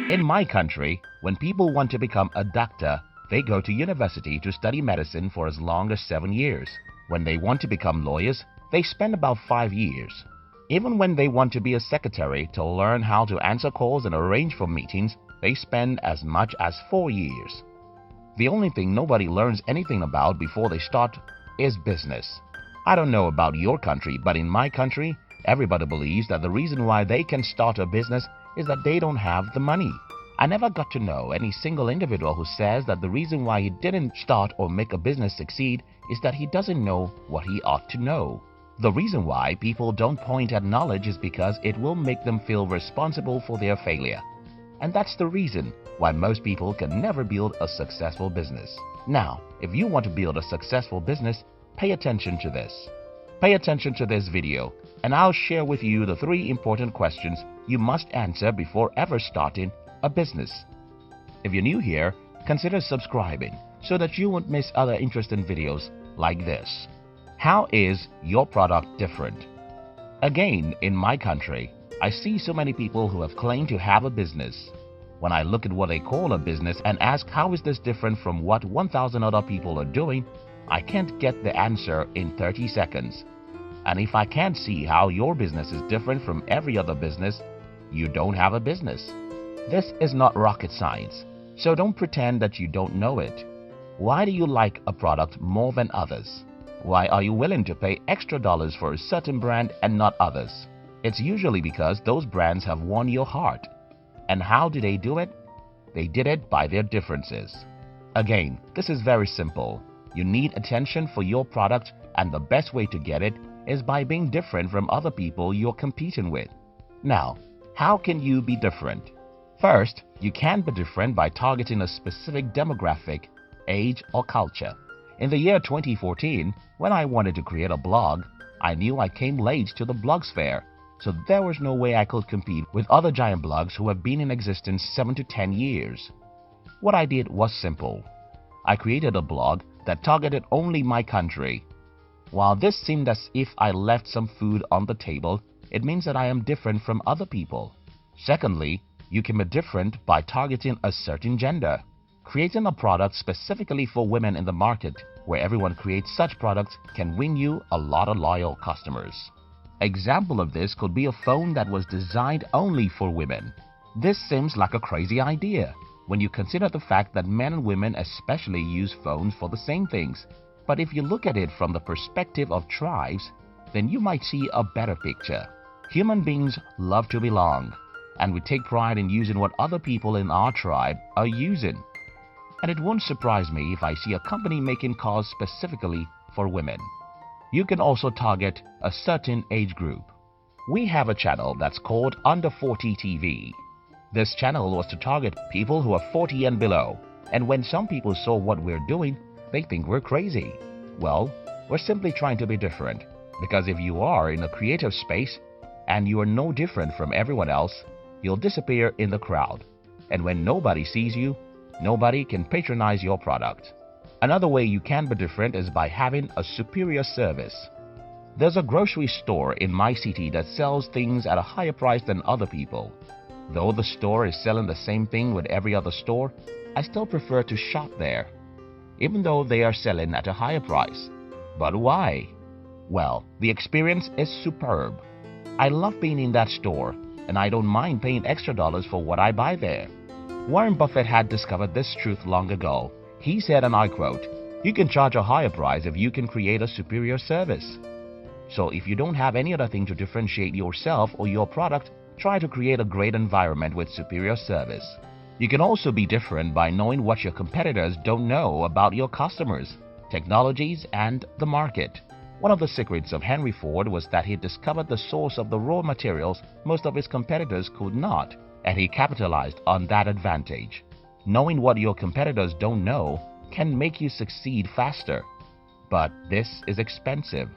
In my country, when people want to become a doctor, they go to university to study medicine for as long as 7 years. When they want to become lawyers, they spend about 5 years. Even when they want to be a secretary to learn how to answer calls and arrange for meetings, they spend as much as 4 years. The only thing nobody learns anything about before they start is business. I don't know about your country, but in my country, everybody believes that the reason why they can start a business is that they don't have the money. I never got to know any single individual who says that the reason why he didn't start or make a business succeed is that he doesn't know what he ought to know. The reason why people don't point at knowledge is because it will make them feel responsible for their failure. And that's the reason why most people can never build a successful business. Now, if you want to build a successful business, pay attention to this. Pay attention to this video, and I'll share with you the 3 important questions you must answer before ever starting a business. If you're new here, consider subscribing so that you won't miss other interesting videos like this. How is your product different? Again, in my country, I see so many people who have claimed to have a business. When I look at what they call a business and ask how is this different from what 1,000 other people are doing, I can't get the answer in 30 seconds. And if I can't see how your business is different from every other business, you don't have a business. This is not rocket science, so don't pretend that you don't know it. Why do you like a product more than others? Why are you willing to pay extra dollars for a certain brand and not others? It's usually because those brands have won your heart. And how do they do it? They did it by their differences. Again, this is very simple. You need attention for your product, and the best way to get it is by being different from other people you're competing with. Now, how can you be different? First, you can be different by targeting a specific demographic, age, or culture. In the year 2014, when I wanted to create a blog, I knew I came late to the blogosphere, so there was no way I could compete with other giant blogs who have been in existence 7 to 10 years. What I did was simple. I created a blog that targeted only my country. While this seemed as if I left some food on the table, it means that I am different from other people. Secondly, you can be different by targeting a certain gender. Creating a product specifically for women in the market, where everyone creates such products, can win you a lot of loyal customers. Example of this could be a phone that was designed only for women. This seems like a crazy idea when you consider the fact that men and women especially use phones for the same things. But if you look at it from the perspective of tribes, then you might see a better picture. Human beings love to belong, and we take pride in using what other people in our tribe are using. And it won't surprise me if I see a company making cars specifically for women. You can also target a certain age group. We have a channel that's called Under 40 TV. This channel was to target people who are 40 and below, and when some people saw what we're doing, they think we're crazy. Well, we're simply trying to be different, because if you are in a creative space and you are no different from everyone else, you'll disappear in the crowd. And when nobody sees you, nobody can patronize your product. Another way you can be different is by having a superior service. There's a grocery store in my city that sells things at a higher price than other people. Though the store is selling the same thing with every other store, I still prefer to shop there, even though they are selling at a higher price. But why? Well, the experience is superb. I love being in that store, and I don't mind paying extra dollars for what I buy there. Warren Buffett had discovered this truth long ago. He said, and I quote, "You can charge a higher price if you can create a superior service." So if you don't have any other thing to differentiate yourself or your product, try to create a great environment with superior service. You can also be different by knowing what your competitors don't know about your customers, technologies, and the market. One of the secrets of Henry Ford was that he discovered the source of the raw materials most of his competitors could not, and he capitalized on that advantage. Knowing what your competitors don't know can make you succeed faster. But this is expensive.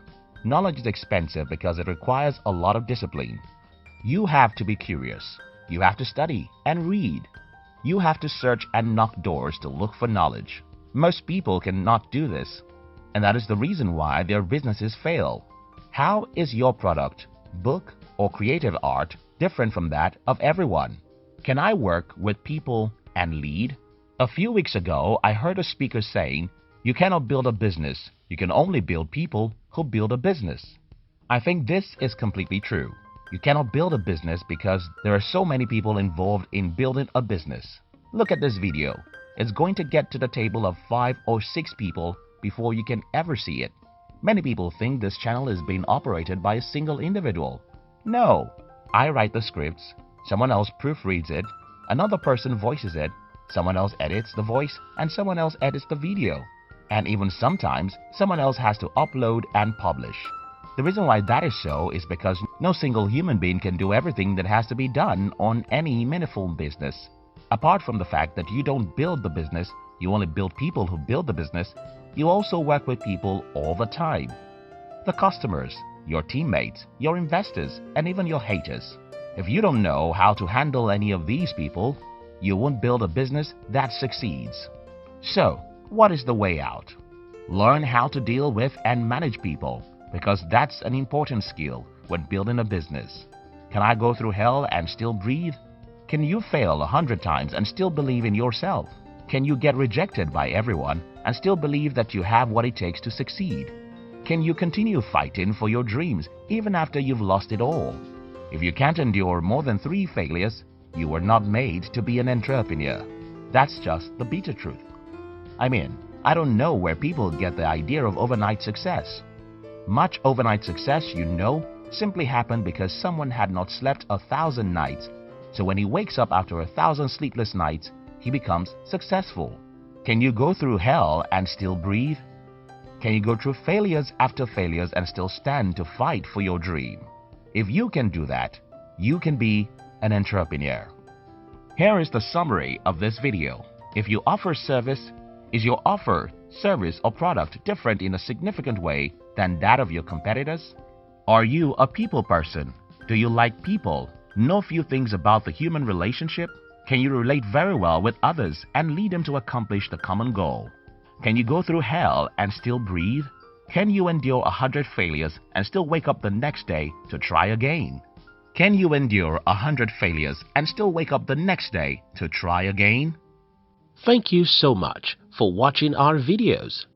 Knowledge is expensive because it requires a lot of discipline. You have to be curious. You have to study and read. You have to search and knock doors to look for knowledge. Most people cannot do this, and that is the reason why their businesses fail. How is your product, book, or creative art different from that of everyone? Can I work with people and lead? A few weeks ago, I heard a speaker saying, "You cannot build a business, you can only build people who build a business." I think this is completely true. You cannot build a business because there are so many people involved in building a business. Look at this video. It's going to get to the table of 5 or 6 people before you can ever see it. Many people think this channel is being operated by a single individual. No, I write the scripts, someone else proofreads it, another person voices it, someone else edits the voice, and someone else edits the video. And even sometimes, someone else has to upload and publish. The reason why that is so is because no single human being can do everything that has to be done on any meaningful business. Apart from the fact that you don't build the business, you only build people who build the business, you also work with people all the time. The customers, your teammates, your investors, and even your haters. If you don't know how to handle any of these people, you won't build a business that succeeds. So, what is the way out? Learn how to deal with and manage people, because that's an important skill when building a business. Can I go through hell and still breathe? Can you fail 100 times and still believe in yourself? Can you get rejected by everyone and still believe that you have what it takes to succeed? Can you continue fighting for your dreams even after you've lost it all? If you can't endure more than 3 failures, you were not made to be an entrepreneur. That's just the bitter truth. I mean, I don't know where people get the idea of overnight success. Much overnight success, simply happened because someone had not slept 1,000 nights. So when he wakes up after 1,000 sleepless nights, he becomes successful. Can you go through hell and still breathe? Can you go through failures after failures and still stand to fight for your dream? If you can do that, you can be an entrepreneur. Here is the summary of this video. If you offer service, is your offer, service, or product different in a significant way than that of your competitors? Are you a people person? Do you like people? Know few things about the human relationship? Can you relate very well with others and lead them to accomplish the common goal? Can you go through hell and still breathe? Can you endure 100 failures and still wake up the next day to try again? Can you endure 100 failures and still wake up the next day to try again? Thank you so much for watching our videos.